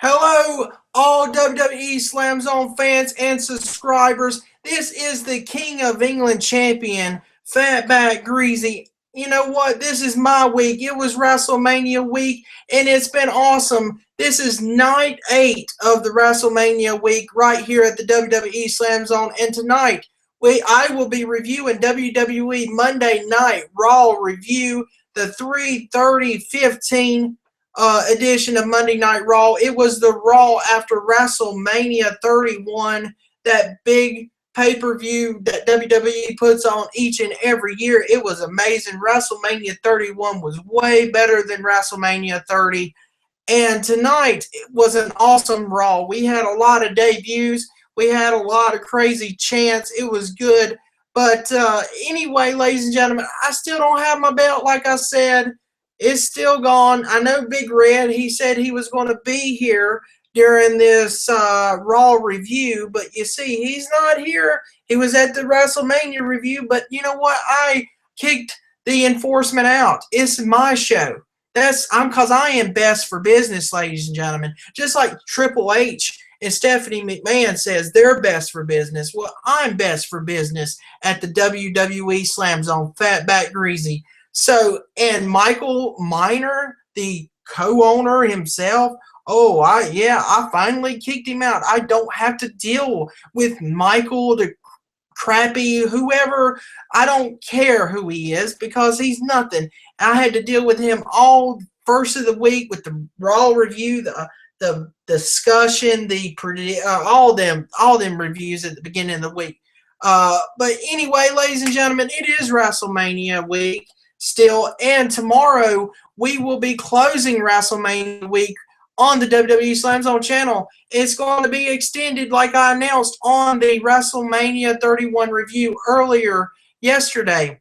Hello, all WWE Slam Zone fans and subscribers. This is the King of England champion, Fatback Greasy. You know what? This is my week. It was WrestleMania week, and it's been awesome. This is night 8 of the WrestleMania week right here at the WWE Slam Zone. And tonight, I will be reviewing WWE Monday Night Raw review, the 3/30/15 edition of Monday Night Raw. It was the Raw after WrestleMania 31, that big pay-per-view that WWE puts on each and every year. It was amazing. WrestleMania 31 was way better than WrestleMania 30. And tonight was an awesome Raw. We had a lot of debuts. We had a lot of crazy chants. It was good. But anyway, ladies and gentlemen, I still don't have my belt, like I said. It's still gone. I know Big Red, he said he was going to be here during this Raw review, but you see, he's not here. He was at the WrestleMania review, but you know what? I kicked the enforcement out. It's my show. Because I am best for business, ladies and gentlemen. Just like Triple H and Stephanie McMahon says they're best for business. Well, I'm best for business at the WWE Slam Zone, Fatback Greasy. So, and Michael Miner, the co-owner himself, I finally kicked him out. I don't have to deal with Michael, the crappy whoever. I don't care who he is because he's nothing. I had to deal with him all first of the week with the Raw review, the discussion, all them reviews at the beginning of the week. But anyway, ladies and gentlemen, it is WrestleMania week still, and tomorrow we will be closing WrestleMania week on the WWE Slam Zone channel. It's going to be extended, like I announced on the WrestleMania 31 review earlier yesterday.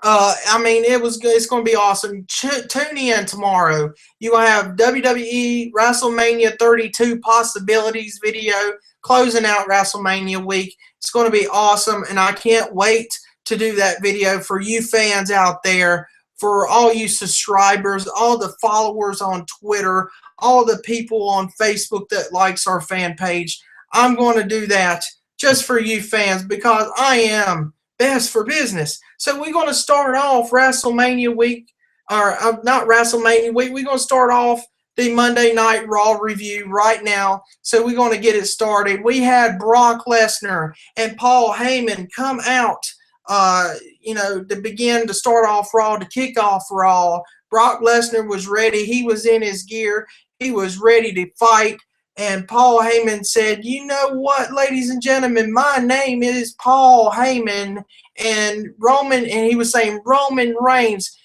It's going to be awesome. Tune in tomorrow. You will have WWE WrestleMania 32 possibilities video closing out WrestleMania week. It's going to be awesome, and I can't wait to do that video for you fans out there, for all you subscribers, all the followers on Twitter, all the people on Facebook that likes our fan page. I'm going to do that just for you fans because I am best for business. So we're going to start off WrestleMania week, or not WrestleMania week. We're going to start off the Monday Night Raw review right now. So we're going to get it started. We had Brock Lesnar and Paul Heyman come out to begin to start off Raw, to kick off Raw. Brock Lesnar was ready. He was in his gear. He was ready to fight. And Paul Heyman said, you know what, ladies and gentlemen, my name is Paul Heyman. And he was saying Roman Reigns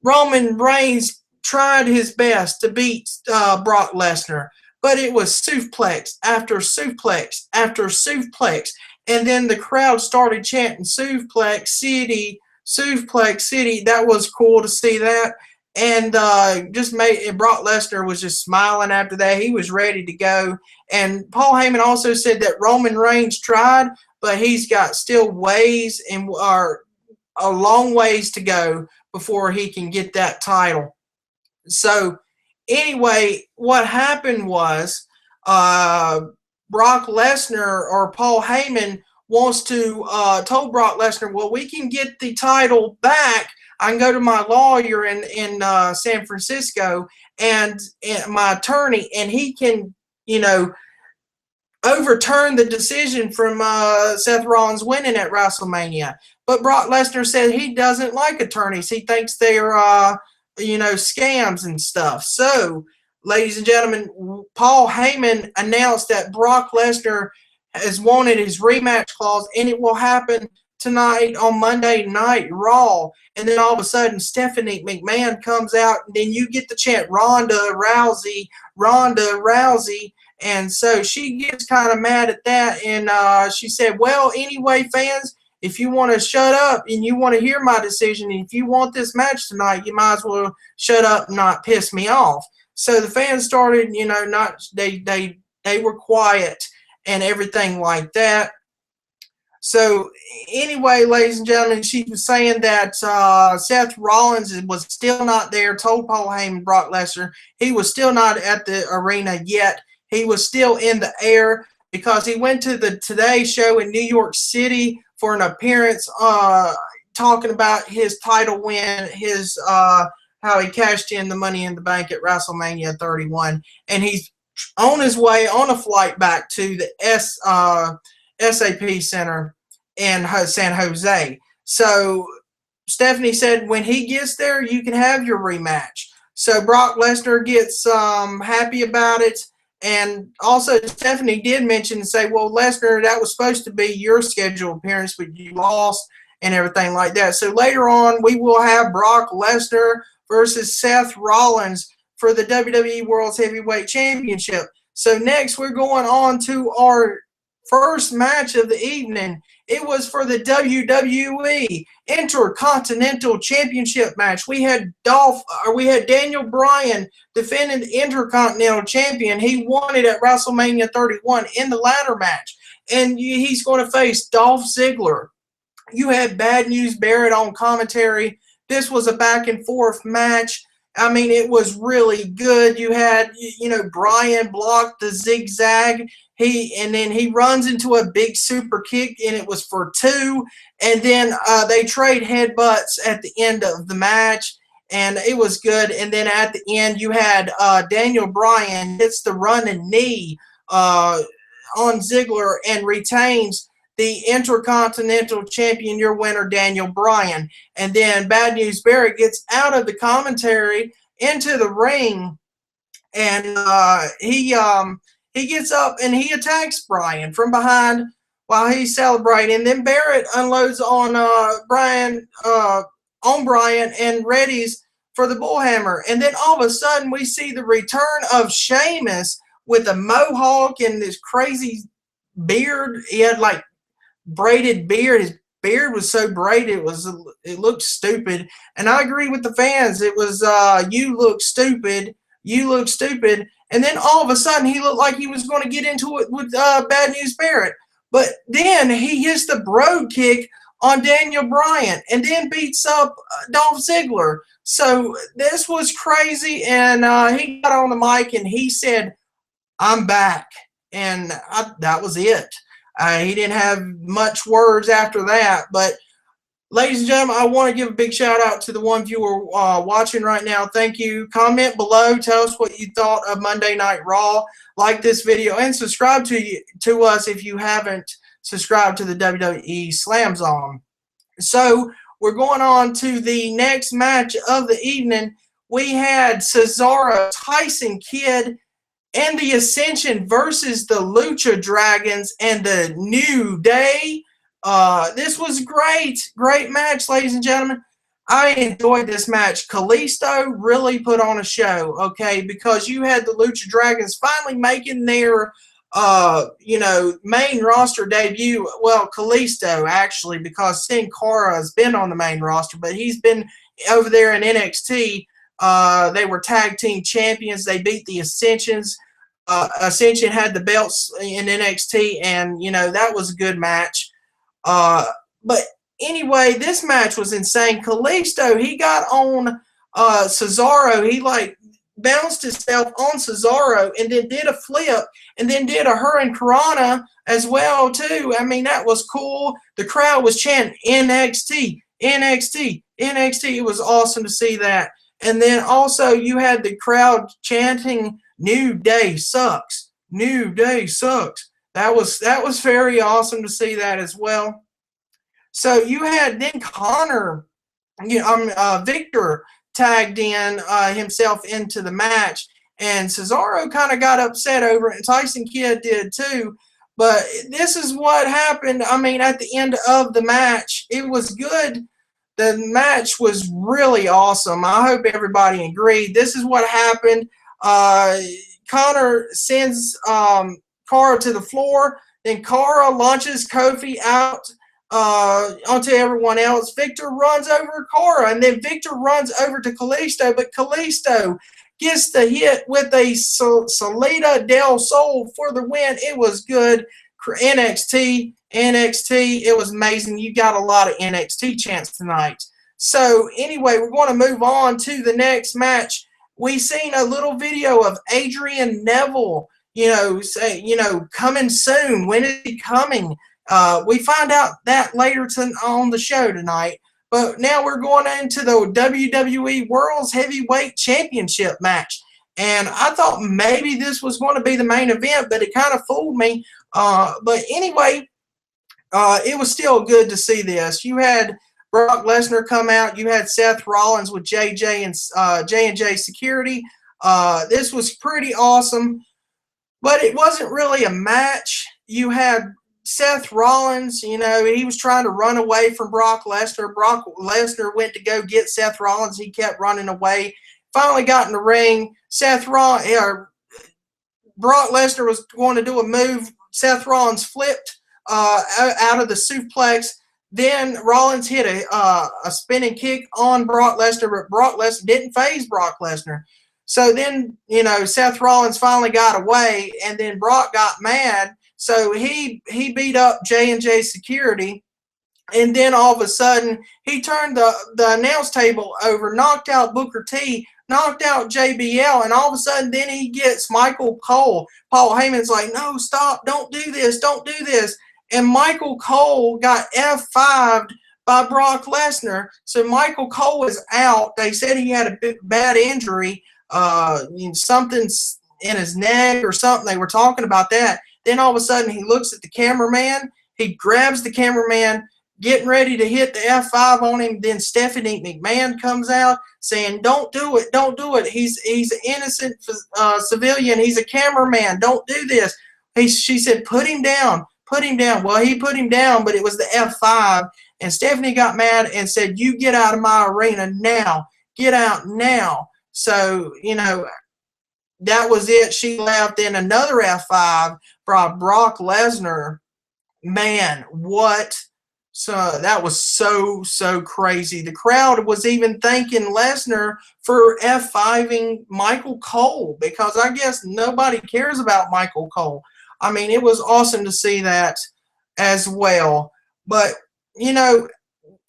Roman Reigns tried his best to beat Brock Lesnar. But it was suplex after suplex after suplex. And then the crowd started chanting Suplex City, Suplex City. That was cool to see that. And Brock Lesnar was just smiling after that. He was ready to go. And Paul Heyman also said that Roman Reigns tried, but he's got still a long ways to go before he can get that title. So anyway, what happened was Brock Lesnar, or Paul Heyman, told Brock Lesnar, well, we can get the title back. I can go to my lawyer in San Francisco and my attorney, and he can, overturn the decision from Seth Rollins winning at WrestleMania. But Brock Lesnar said he doesn't like attorneys. He thinks they're, scams and stuff. So, ladies and gentlemen, Paul Heyman announced that Brock Lesnar has wanted his rematch clause, and it will happen tonight on Monday Night Raw. And then all of a sudden, Stephanie McMahon comes out, and then you get the chant, Ronda Rousey, Ronda Rousey. And so she gets kind of mad at that, and she said, well, anyway, fans, if you want to shut up and you want to hear my decision, and if you want this match tonight, you might as well shut up and not piss me off. So the fans started, they were quiet and everything like that. So anyway, ladies and gentlemen, she was saying that Seth Rollins was still not there, told Paul Heyman, Brock Lesnar, he was still not at the arena yet. He was still in the air because he went to the Today Show in New York City for an appearance talking about his title win, his how he cashed in the Money in the Bank at WrestleMania 31. And he's on his way on a flight back to the SAP Center in San Jose. So Stephanie said when he gets there, you can have your rematch. So Brock Lesnar gets happy about it. And also Stephanie did mention and say, well, Lesnar, that was supposed to be your scheduled appearance, but you lost and everything like that. So later on, we will have Brock Lesnar versus Seth Rollins for the WWE World Heavyweight Championship. So next, we're going on to our first match of the evening. It was for the WWE Intercontinental Championship match. We had Daniel Bryan defending the Intercontinental Champion. He won it at WrestleMania 31 in the ladder match. And he's going to face Dolph Ziggler. You had Bad News Barrett on commentary. This was a back and forth match. I mean, it was really good. You had, Bryan blocked the zigzag. And then he runs into a big super kick, and it was for 2. And then they trade headbutts at the end of the match, and it was good. And then at the end, you had Daniel Bryan hits the running knee on Ziggler and retains the Intercontinental Champion, your winner, Daniel Bryan. And then Bad News Barrett gets out of the commentary into the ring, and he gets up and he attacks Bryan from behind while he's celebrating. And then Barrett unloads on Bryan and readies for the bullhammer. And then all of a sudden we see the return of Sheamus with a mohawk and this crazy beard. He had like braided beard. His beard was so braided it looked stupid. And I agree with the fans. It was you look stupid. And then all of a sudden he looked like he was going to get into it with Bad News Barrett. But then he hits the brogue kick on Daniel Bryan and then beats up Dolph Ziggler. So this was crazy. And he got on the mic and he said, "I'm back." And that was it. He didn't have much words after that. But ladies and gentlemen, I want to give a big shout out to the one viewer watching right now. Thank you. Comment below. Tell us what you thought of Monday Night Raw. Like this video and subscribe to us if you haven't subscribed to the WWE Slam Zone. So we're going on to the next match of the evening. We had Cesaro, Tyson Kidd, and the Ascension versus the Lucha Dragons and the New Day. This was great match, ladies and gentlemen. I enjoyed this match. Kalisto really put on a show, okay, because you had the Lucha Dragons finally making their, main roster debut. Well, Kalisto, actually, because Sin Cara has been on the main roster, but he's been over there in NXT. They were tag team champions. They beat the Ascensions. Ascension had the belts in NXT, and, that was a good match. But anyway, this match was insane. Kalisto, he got on Cesaro. He bounced himself on Cesaro and then did a flip and then did a hurricanrana as well too. I mean, that was cool. The crowd was chanting NXT, NXT, NXT. It was awesome to see that. And then also you had the crowd chanting New Day sucks. New Day sucks. That was very awesome to see that as well. So you had then Konnor, Viktor tagged in himself into the match, and Cesaro kind of got upset over it, and Tyson Kidd did too. But this is what happened. I mean, at the end of the match, it was good. The match was really awesome. I hope everybody agreed. This is what happened. Konnor sends Cara to the floor. Then Cara launches Kofi out onto everyone else. Viktor runs over Cara, and then Viktor runs over to Kalisto, but Kalisto gets the hit with a Salida del Sol for the win. It was good. NXT, it was amazing. You got a lot of NXT chants tonight. So anyway, we're going to move on to the next match. We seen a little video of Adrian Neville, coming soon. When is he coming? We find out that later on the show tonight. But now we're going into the WWE World's Heavyweight Championship match. And I thought maybe this was going to be the main event, but it kind of fooled me. But anyway, it was still good to see this. You had Brock Lesnar come out. You had Seth Rollins with J&J Security. This was pretty awesome, but it wasn't really a match. You had Seth Rollins, he was trying to run away from Brock Lesnar. Brock Lesnar went to go get Seth Rollins. He kept running away. Finally got in the ring. Brock Lesnar was going to do a move. Seth Rollins flipped out of the suplex. Then Rollins hit a spinning kick on Brock Lesnar, but Brock Lesnar didn't phase Brock Lesnar. So then, Seth Rollins finally got away, and then Brock got mad. So he beat up J&J Security, and then all of a sudden he turned the announce table over, knocked out Booker T, knocked out JBL, and all of a sudden then he gets Michael Cole. Paul Heyman's like, no, stop, don't do this. And Michael Cole got F5'd by Brock Lesnar. So Michael Cole is out. They said he had a bad injury, something in his neck or something. They were talking about that. Then all of a sudden he looks at the cameraman. He grabs the cameraman, getting ready to hit the F5 on him. Then Stephanie McMahon comes out saying, don't do it, don't do it. He's an innocent civilian. He's a cameraman. Don't do this. She said, put him down. Put him down. Well, he put him down, but it was the F5. And Stephanie got mad and said, you get out of my arena now. Get out now. So, that was it. She left. Then another F5 brought Brock Lesnar. Man, what? So that was so crazy. The crowd was even thanking Lesnar for F5ing Michael Cole, because I guess nobody cares about Michael Cole. I mean, it was awesome to see that as well. But,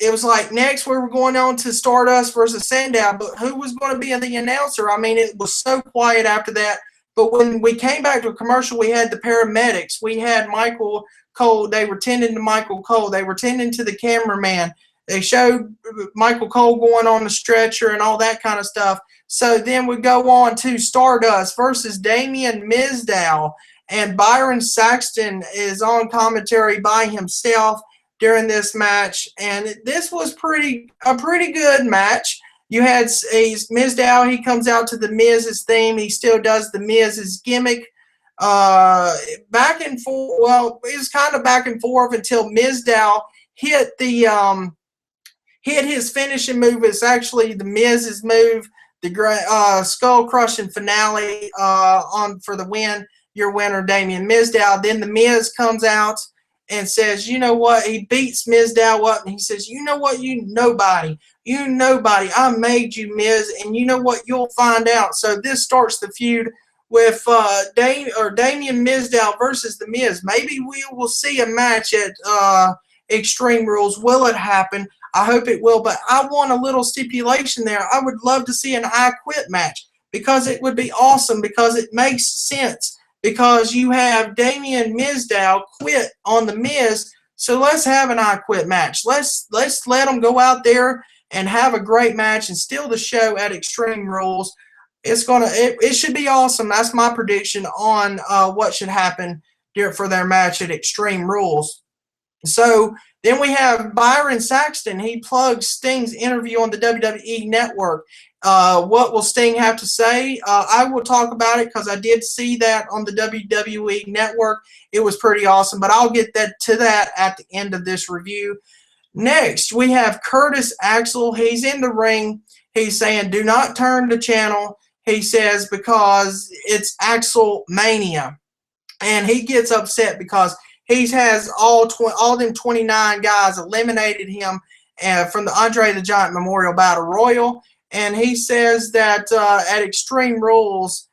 it was like next we were going on to Stardust versus Sandow, but who was going to be the announcer? I mean, it was so quiet after that. But when we came back to a commercial, we had the paramedics. We had Michael Cole. They were tending to Michael Cole. They were tending to the cameraman. They showed Michael Cole going on the stretcher and all that kind of stuff. So then we go on to Stardust versus Damien Mizdow. And Byron Saxton is on commentary by himself during this match, and this was a pretty good match. You had Mizdow. He comes out to the Miz's theme. He still does the Miz's gimmick. Back and forth. Well, it was kind of back and forth until Mizdow hit his finishing move. It's actually the Miz's move, the skull crushing finale for the win. Your winner, Damien Mizdow. Then the Miz comes out and says, you know what? He beats Mizdow up, and he says, you know what? You nobody. I made you, Miz, and you know what? You'll find out. So this starts the feud with Damien Mizdow versus the Miz. Maybe we will see a match at Extreme Rules. Will it happen? I hope it will, but I want a little stipulation there. I would love to see an I Quit match, because it would be awesome, because it makes sense. Because you have Damien Mizdow quit on the Miz, so let's have an I Quit match. Let's let them go out there and have a great match and steal the show at Extreme Rules. It should be awesome. That's my prediction on what should happen for their match at Extreme Rules. So then we have Byron Saxton. He plugs Sting's interview on the WWE Network. What will Sting have to say? I will talk about it, because I did see that on the WWE Network. It was pretty awesome, but I'll get to that at the end of this review. Next, we have Curtis Axel. He's in the ring. He's saying, do not turn the channel. He says, because it's Axel Mania. And he gets upset because he has all them 29 guys eliminated him from the Andre the Giant Memorial Battle Royal. And he says that at Extreme Rules,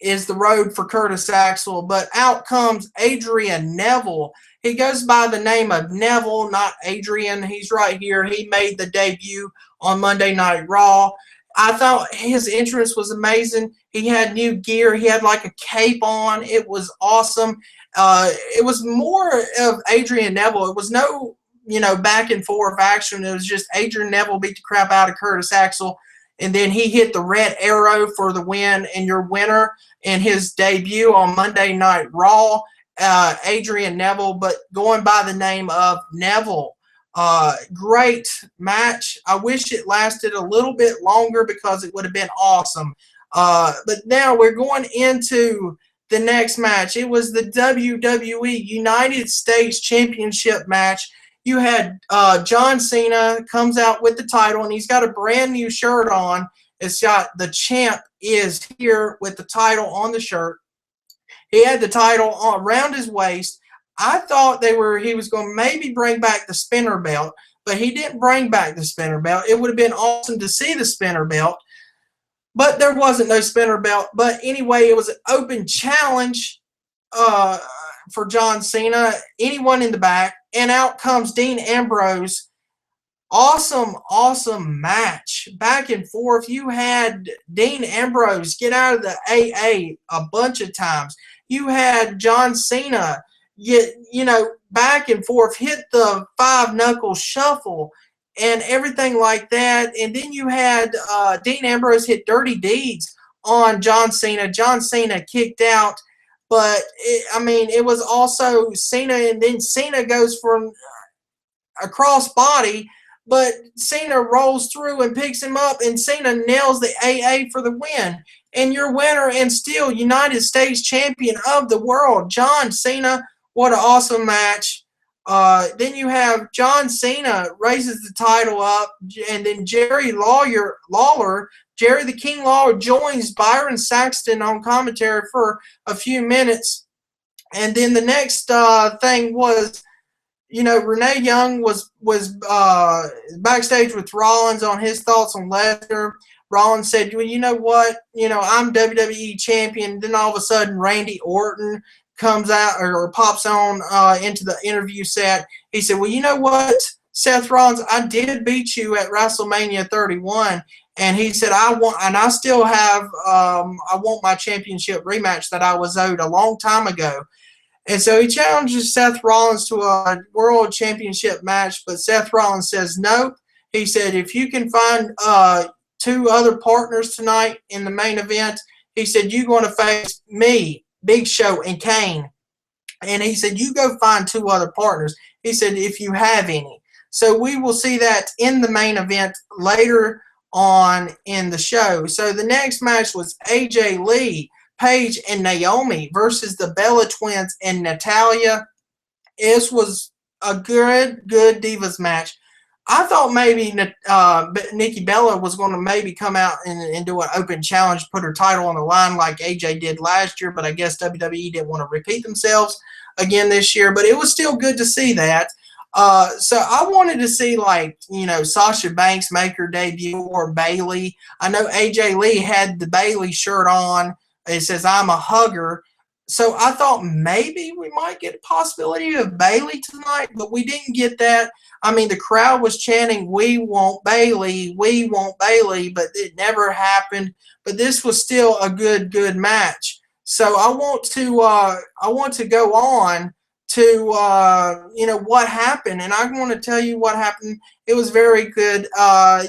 is the road for Curtis Axel. But out comes Adrian Neville. He goes by the name of Neville, not Adrian. He's right here. He made the debut on Monday Night Raw. I thought his entrance was amazing. He had new gear. He had like a cape on. It was awesome. It was more of Adrian Neville. It was no, back and forth action. It was just Adrian Neville beat the crap out of Curtis Axel. And then he hit the red arrow for the win. And your winner in his debut on Monday Night Raw, Adrian Neville, but going by the name of Neville. Great match. I wish it lasted a little bit longer because it would have been awesome. But now we're going into the next match. It was the WWE United States Championship match. You had John Cena comes out with the title, and he's got a brand new shirt on. It's got the champ is here with the title on the shirt. He had the title around his waist. I thought he was going to maybe bring back the spinner belt, but he didn't bring back the spinner belt. It would have been awesome to see the spinner belt, but there wasn't no spinner belt. But anyway, it was an open challenge for John Cena. Anyone in the back, and out comes Dean Ambrose. Awesome, awesome match. Back and forth. You had Dean Ambrose get out of the AA a bunch of times. You had John Cena get, back and forth, hit the 5-knuckle shuffle and everything like that. And then you had Dean Ambrose hit Dirty Deeds on John Cena. John Cena kicked out. But, it was also Cena, and then Cena goes from a cross body, but Cena rolls through and picks him up, and Cena nails the AA for the win. And your winner and still United States champion of the world, John Cena. What an awesome match. Then you have John Cena raises the title up, and then Jerry Lawler, Jerry the King Lawler, joins Byron Saxton on commentary for a few minutes. And then the next thing was, Renee Young was backstage with Rollins on his thoughts on Lesnar. Rollins said, well, you know what? I'm WWE champion. Then all of a sudden, Randy Orton comes out or pops on into the interview set. He said, well, you know what, Seth Rollins, I did beat you at WrestleMania 31. And he said, I want my championship rematch that I was owed a long time ago. And so he challenges Seth Rollins to a world championship match, but Seth Rollins says no. He said, if you can find 2 other partners tonight in the main event, he said, you're going to face me, Big Show, and Kane. And he said, you go find 2 other partners. He said, if you have any. So we will see that in the main event later on in the show. So the next match was AJ Lee, Paige, and Naomi versus the Bella Twins and Natalya. This was a good Divas match. I thought maybe Nikki Bella was going to maybe come out and do an open challenge, put her title on the line like AJ did last year, but I guess WWE didn't want to repeat themselves again this year. But it was still good to see that. So I wanted to see, Sasha Banks make her debut, or Bayley. I know AJ Lee had the Bayley shirt on. It says, I'm a hugger. So I thought maybe we might get a possibility of Bayley tonight, but we didn't get that. The crowd was chanting, we want Bayley, but it never happened. But this was still a good match. So I want to go on to what happened, and I want to tell you what happened. It was very good.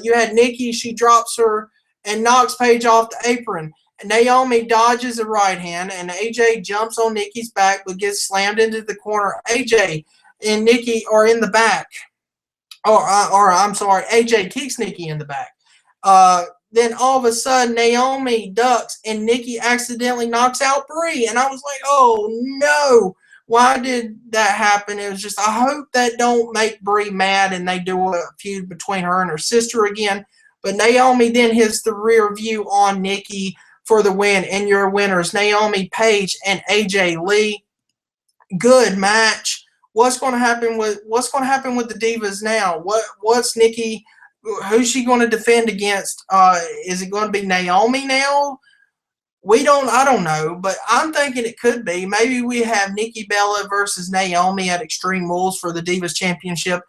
You had Nikki, she drops her and knocks Paige off the apron. Naomi dodges a right hand, and AJ jumps on Nikki's back but gets slammed into the corner. AJ and Nikki are in the back. AJ kicks Nikki in the back. Then all of a sudden, Naomi ducks, and Nikki accidentally knocks out Brie. And I was like, oh, no. Why did that happen? It was just, I hope that don't make Brie mad and they do a feud between her and her sister again. But Naomi then hits the rear view on Nikki for the win. And your winners, Naomi, Paige, and AJ Lee. Good match. What's going to happen with the Divas now? What's Nikki? Who's she going to defend against? Is it going to be Naomi now? I don't know, but I'm thinking it could be. Maybe we have Nikki Bella versus Naomi at Extreme Rules for the Divas Championship.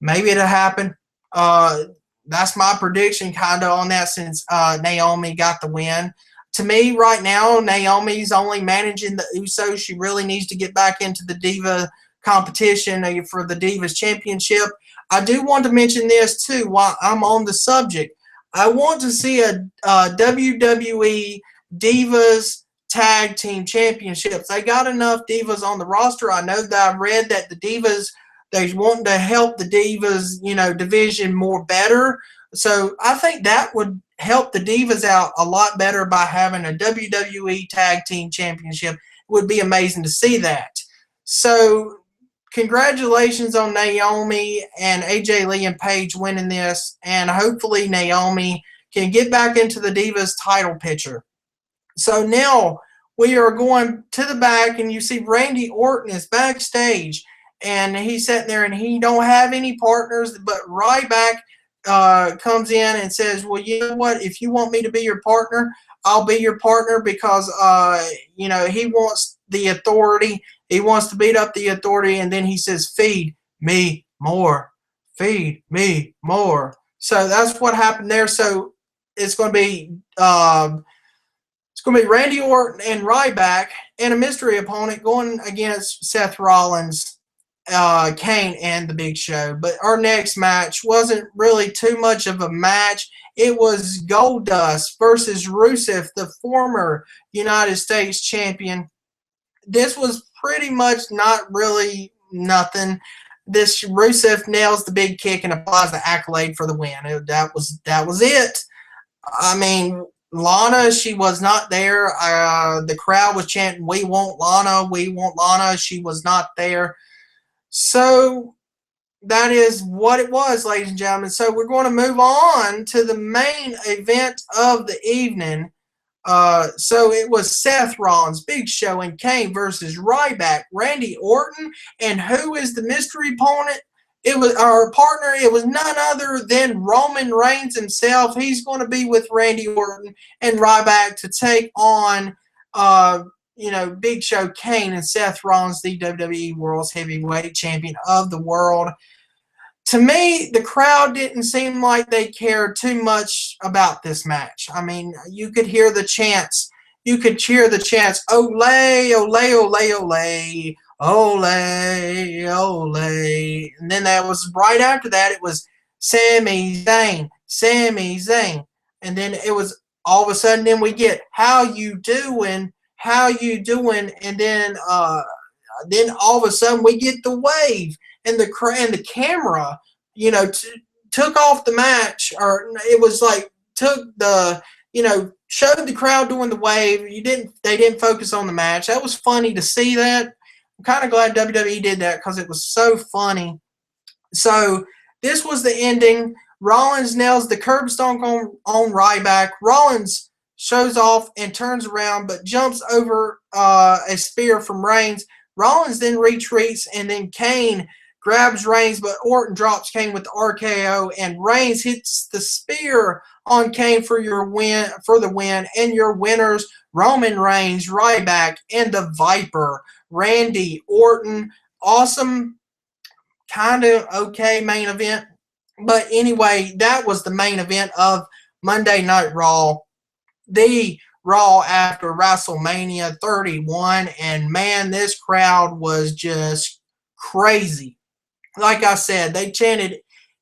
Maybe it'll happen. Uh, that's my prediction kind of on that since Naomi got the win. To me, right now, Naomi's only managing the Usos. She really needs to get back into the Diva competition for the Divas Championship. I do want to mention this, too, while I'm on the subject. I want to see a WWE Divas Tag Team Championships. They got enough Divas on the roster. I know that I read that the Divas, they wanting to help the Divas, division more better. So I think that would help the Divas out a lot better by having a WWE Tag Team Championship. It would be amazing to see that. So congratulations on Naomi and AJ Lee and Paige winning this, and hopefully Naomi can get back into the Divas title picture. So now we are going to the back, and you see Randy Orton is backstage, and he's sitting there, and he don't have any partners, but Ryback comes in and says, well, you know what? If you want me to be your partner, I'll be your partner because, he wants the authority. He wants to beat up the authority, and then he says, feed me more. Feed me more. So that's what happened there. So it's going to be Randy Orton and Ryback and a mystery opponent going against Seth Rollins, Kane, and The Big Show. But our next match wasn't really too much of a match. It was Goldust versus Rusev, the former United States champion. This was pretty much not really nothing. This Rusev nails the big kick and applies the accolade for the win. That was it. I mean, Lana, she was not there. The crowd was chanting, we want Lana, we want Lana. She was not there. So that is what it was, ladies and gentlemen. So we're going to move on to the main event of the evening. So it was Seth Rollins, Big Show, and Kane versus Ryback, Randy Orton, and who is the mystery opponent? It was our partner. It was none other than Roman Reigns himself. He's going to be with Randy Orton and Ryback to take on, Big Show, Kane, and Seth Rollins, the WWE World's Heavyweight Champion of the world. To me, the crowd didn't seem like they cared too much about this match. I mean, you could hear the chants. You could cheer the chants, ole, ole, ole, ole. Ole, ole. And then that was right after that, it was Sami Zayn, Sami Zayn. And then it was all of a sudden, then we get how you doing, how you doing. And then all of a sudden we get the wave and the camera, took off the match, or it was like took the, showed the crowd doing the wave. They didn't focus on the match. That was funny to see that. I'm kind of glad WWE did that because it was so funny. So this was the ending. Rollins nails the curb stomp on Ryback. Rollins shows off and turns around, but jumps over a spear from Reigns. Rollins then retreats, and then Kane grabs Reigns, but Orton drops Kane with the RKO, and Reigns hits the spear on Kane for the win. And your winners, Roman Reigns, Ryback, and the Viper, Randy Orton. Awesome, kind of okay main event. But anyway, that was the main event of Monday Night Raw. The Raw after WrestleMania 31. And man, this crowd was just crazy. Like I said, they chanted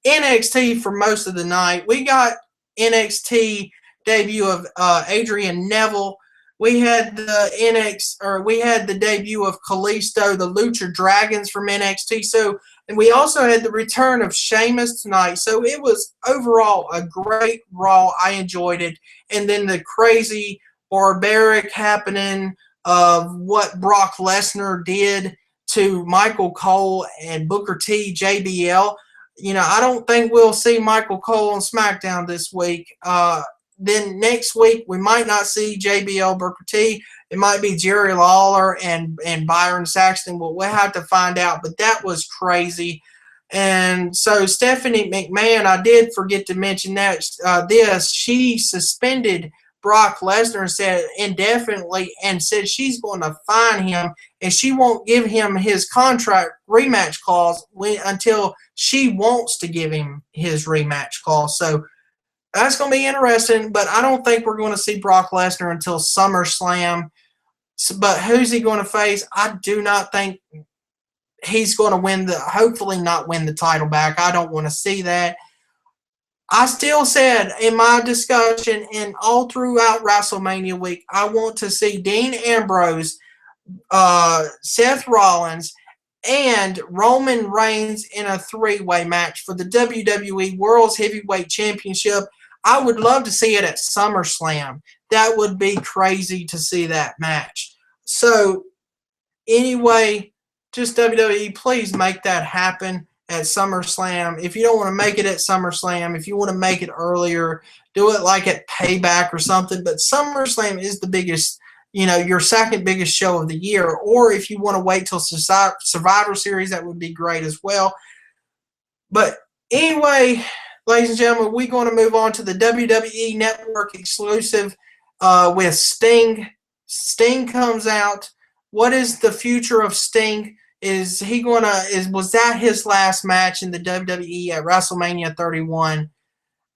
NXT for most of the night. We got NXT debut of Adrian Neville. We had the debut of Kalisto, the Lucha Dragons from NXT. So, and we also had the return of Sheamus tonight. So it was overall a great Raw. I enjoyed it. And then the crazy, barbaric happening of what Brock Lesnar did to Michael Cole and Booker T, JBL. I don't think we'll see Michael Cole on SmackDown this week. Then next week, we might not see JBL, Booker T. It might be Jerry Lawler and Byron Saxton. Well, we'll have to find out. But that was crazy. And so Stephanie McMahon, I did forget to mention that she suspended Brock Lesnar and said indefinitely and said she's going to fine him and she won't give him his contract rematch clause until she wants to give him his rematch clause. So that's going to be interesting, but I don't think we're going to see Brock Lesnar until SummerSlam. So, but who's he going to face? I do not think he's going to hopefully not win the title back. I don't want to see that. I still said in my discussion and all throughout WrestleMania week, I want to see Dean Ambrose, Seth Rollins, and Roman Reigns in a three-way match for the WWE World's Heavyweight Championship. I would love to see it at SummerSlam. That would be crazy to see that match. So, anyway, just WWE, please make that happen at SummerSlam. If you don't want to make it at SummerSlam, if you want to make it earlier, do it like at Payback or something. But SummerSlam is the biggest, your second biggest show of the year. Or if you want to wait till Survivor Series, that would be great as well. But anyway, ladies and gentlemen, we're going to move on to the WWE Network exclusive with Sting. Sting comes out. What is the future of Sting? Was that his last match in the WWE at WrestleMania 31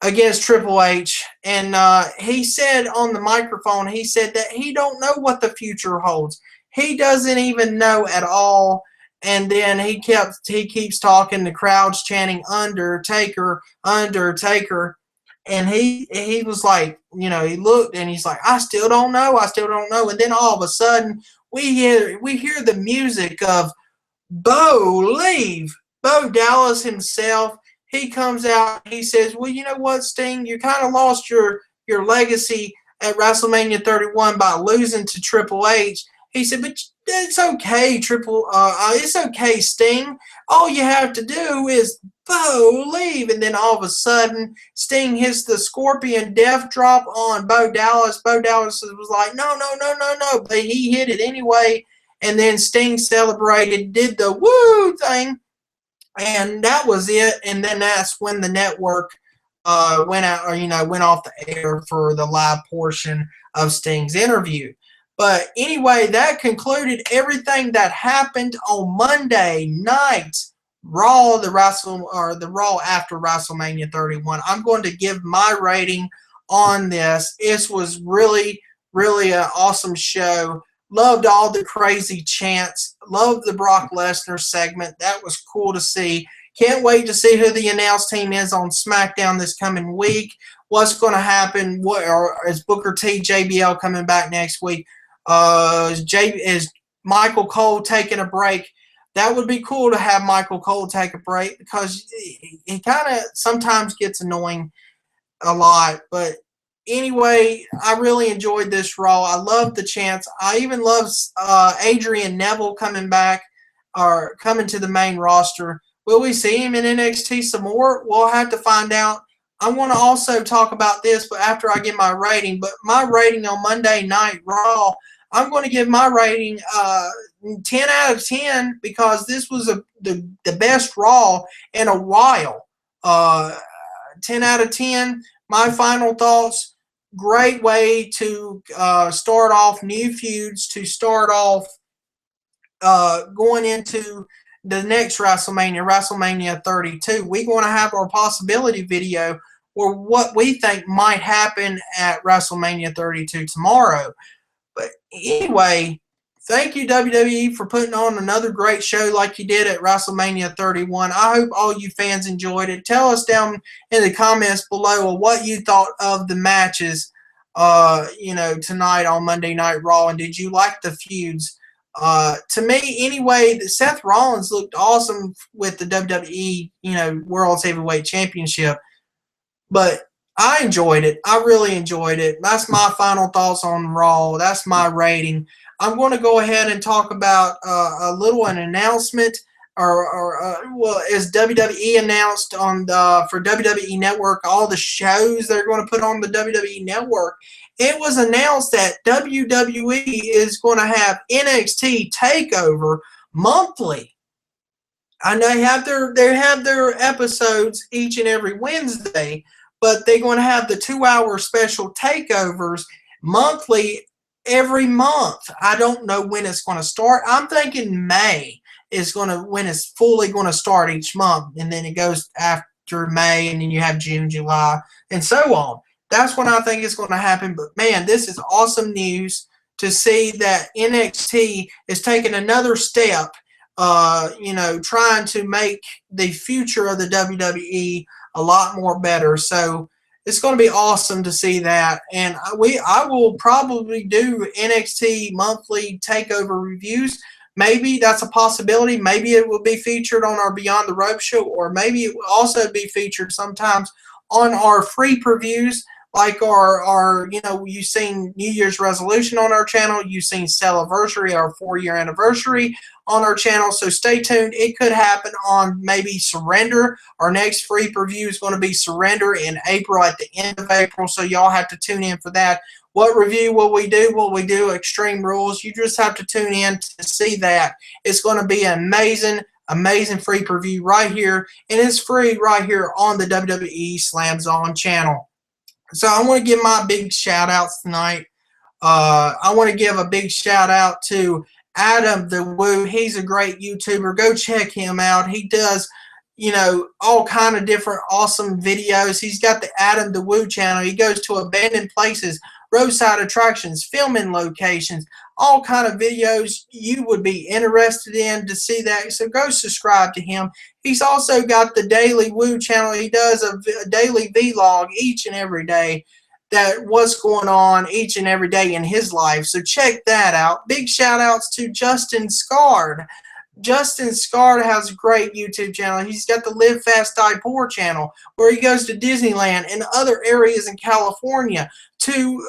against Triple H? And he said on the microphone, he said that he don't know what the future holds. He doesn't even know at all. And then he keeps talking. The crowd's chanting Undertaker, Undertaker. And he was like, he looked and he's like, I still don't know. And then all of a sudden we hear the music of Bo Dallas himself. He comes out. He says, well, you know what, Sting? You kind of lost your legacy at WrestleMania 31 by losing to Triple H. He said, but it's okay, it's okay, Sting. All you have to do is leave. And then all of a sudden, Sting hits the Scorpion Death Drop on Bo Dallas. Bo Dallas was like, no. But he hit it anyway. And then Sting celebrated, did the woo thing. And that was it. And then that's when the network went off the air for the live portion of Sting's interview. But anyway, that concluded everything that happened on Monday night Raw, the Raw after WrestleMania 31. I'm going to give my rating on this. This was really, really an awesome show. Loved all the crazy chants. Loved the Brock Lesnar segment. That was cool to see. Can't wait to see who the announce team is on SmackDown this coming week. What's going to happen? Is Booker T, JBL coming back next week? Is Michael Cole taking a break? That would be cool to have Michael Cole take a break because he kind of sometimes gets annoying a lot. But anyway, I really enjoyed this Raw. I loved the chants. I even loved Adrian Neville coming back or coming to the main roster. Will we see him in NXT some more? We'll have to find out. I want to also talk about this, but after I get my rating. But my rating on Monday Night Raw, I'm going to give my rating 10 out of 10 because this was the best Raw in a while. 10 out of 10. My final thoughts, great way to start off new feuds, to start off going into the next WrestleMania 32. We're going to have our possibility video or what we think might happen at WrestleMania 32 tomorrow. But anyway, thank you, WWE, for putting on another great show like you did at WrestleMania 31. I hope all you fans enjoyed it. Tell us down in the comments below what you thought of the matches, tonight on Monday Night Raw, and did you like the feuds? To me, anyway, Seth Rollins looked awesome with the WWE, World's Heavyweight Championship. But I enjoyed it. I really enjoyed it. That's my final thoughts on Raw. That's my rating. I'm going to go ahead and talk about an announcement, as WWE announced for WWE Network, all the shows they're going to put on the WWE Network. It was announced that WWE is going to have NXT TakeOver monthly. And they have their episodes each and every Wednesday. but they're going to have the 2-hour special takeovers monthly every month. I don't know when it's going to start. I'm thinking May is when it's fully going to start each month, and then it goes after May, and then you have June, July, and so on. That's when I think it's going to happen. But man, this is awesome news to see that NXT is taking another step, trying to make the future of the WWE a lot more better. So it's going to be awesome to see that. And I will probably do NXT monthly takeover reviews. Maybe that's a possibility. Maybe it will be featured on our Beyond the Rope show, or maybe it will also be featured sometimes on our free previews, like our you've seen New Year's resolution on our channel. You've seen Celliversary, our 4-year anniversary on our channel. So stay tuned. It could happen on maybe Surrender. Our next free preview is going to be Surrender in April, at the end of April. So y'all have to tune in for that. What review will we do? Will we do Extreme Rules? You just have to tune in to see that. It's going to be an amazing free preview right here. And it's free right here on the WWE Slam Zone channel. So I want to give my big shout outs tonight. I want to give a big shout out to Adam the Woo. He's a great YouTuber. Go check him out. He does, all kind of different awesome videos. He's got the Adam the Woo channel. He goes to abandoned places, roadside attractions, filming locations, all kind of videos you would be interested in to see that. So go subscribe to him. He's also got the Daily Woo channel. He does a daily vlog each and every day, that what's going on each and every day in his life. So check that out. Big shout outs to Justin Scard. Justin Scard has a great YouTube channel. He's got the Live Fast Die Poor channel, where he goes to Disneyland and other areas in California to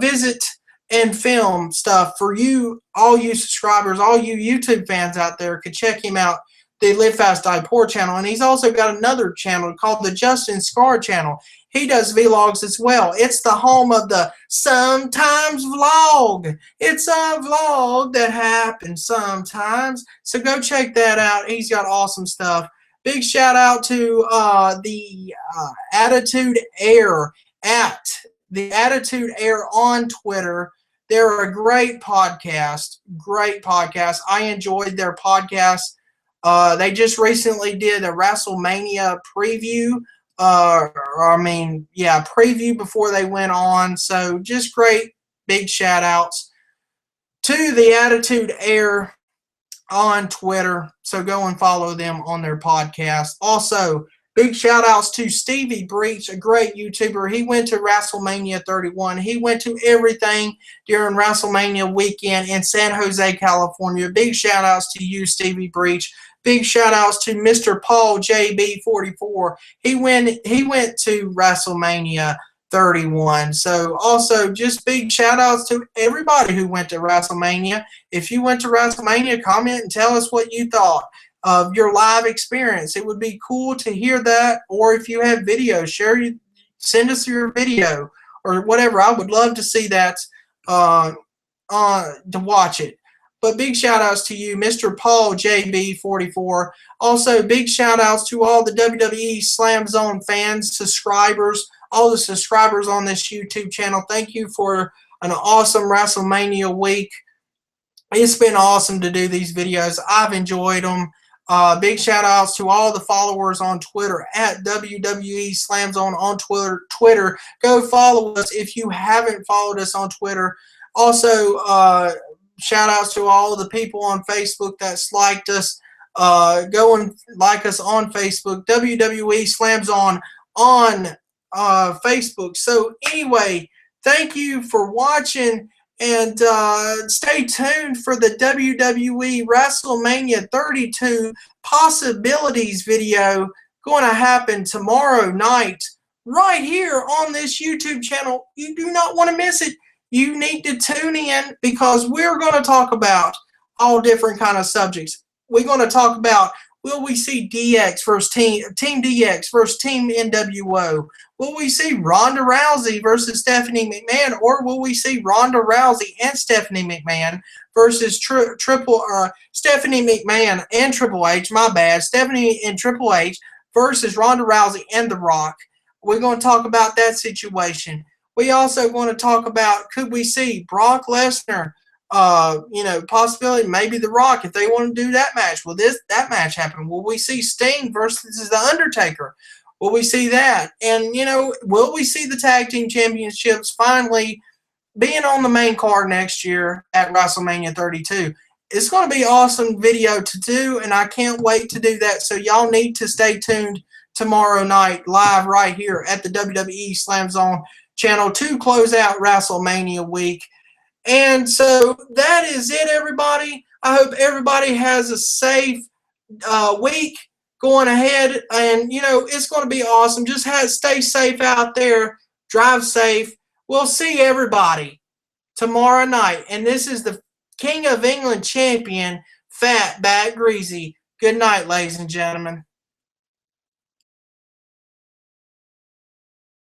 visit and film stuff for you, all you subscribers, all you YouTube fans out there could check him out, the Live Fast Die Poor channel. And he's also got another channel called the Justin Scar channel. He does vlogs as well. It's the home of the Sometimes Vlog. It's a vlog that happens sometimes. So go check that out. He's got awesome stuff. Big shout out to the Attitude Air at the Attitude Air on Twitter. They're a great podcast. Great podcast. I enjoyed their podcast. They just recently did a WrestleMania preview. Preview before they went on. So just great big shout outs to the Attitude Air on Twitter. So go and follow them on their podcast. Also, big shout outs to Stevie Breach, a great YouTuber. He went to WrestleMania 31. He went to everything during WrestleMania weekend in San Jose, California. Big shout outs to you, Stevie Breach. Big shout outs to Mr. Paul JB44. He went to WrestleMania 31. So also just big shout outs to everybody who went to WrestleMania. If you went to WrestleMania, comment and tell us what you thought of your live experience. It would be cool to hear that. Or if you have videos, send us your video or whatever. I would love to see that to watch it. But big shout outs to you, Mr. Paul JB44. Also, big shout outs to all the WWE Slam Zone fans, subscribers, all the subscribers on this YouTube channel. Thank you for an awesome WrestleMania week. It's been awesome to do these videos. I've enjoyed them. Big shout outs to all the followers on Twitter at WWE Slam Zone on Twitter. Go follow us if you haven't followed us on Twitter. Also, shout outs to all the people on Facebook that's liked us. Go and like us on Facebook. WWE Slam Zone on Facebook. So anyway, thank you for watching, and stay tuned for the WWE WrestleMania 32 Possibilities video going to happen tomorrow night right here on this YouTube channel. You do not want to miss it. You need to tune in, because we're going to talk about all different kind of subjects. We're going to talk about, will we see DX versus Team DX versus Team NWO? Will we see Ronda Rousey versus Stephanie McMahon? Or will we see Ronda Rousey and Stephanie McMahon versus Stephanie McMahon and Triple H? My bad. Stephanie and Triple H versus Ronda Rousey and The Rock. We're going to talk about that situation. We also going to talk about, could we see Brock Lesnar, possibility, maybe The Rock, if they want to do that match. Will that match happen? Will we see Sting versus The Undertaker? Will we see that? And, will we see the Tag Team Championships finally being on the main card next year at WrestleMania 32? It's going to be an awesome video to do, and I can't wait to do that. So y'all need to stay tuned tomorrow night live right here at the WWE Slam Zone channel to close out WrestleMania week. And so that is it, everybody. I hope everybody has a safe week going ahead. And, it's going to be awesome. Just stay safe out there. Drive safe. We'll see everybody tomorrow night. And this is the King of England champion, Fat Bat Greasy. Good night, ladies and gentlemen.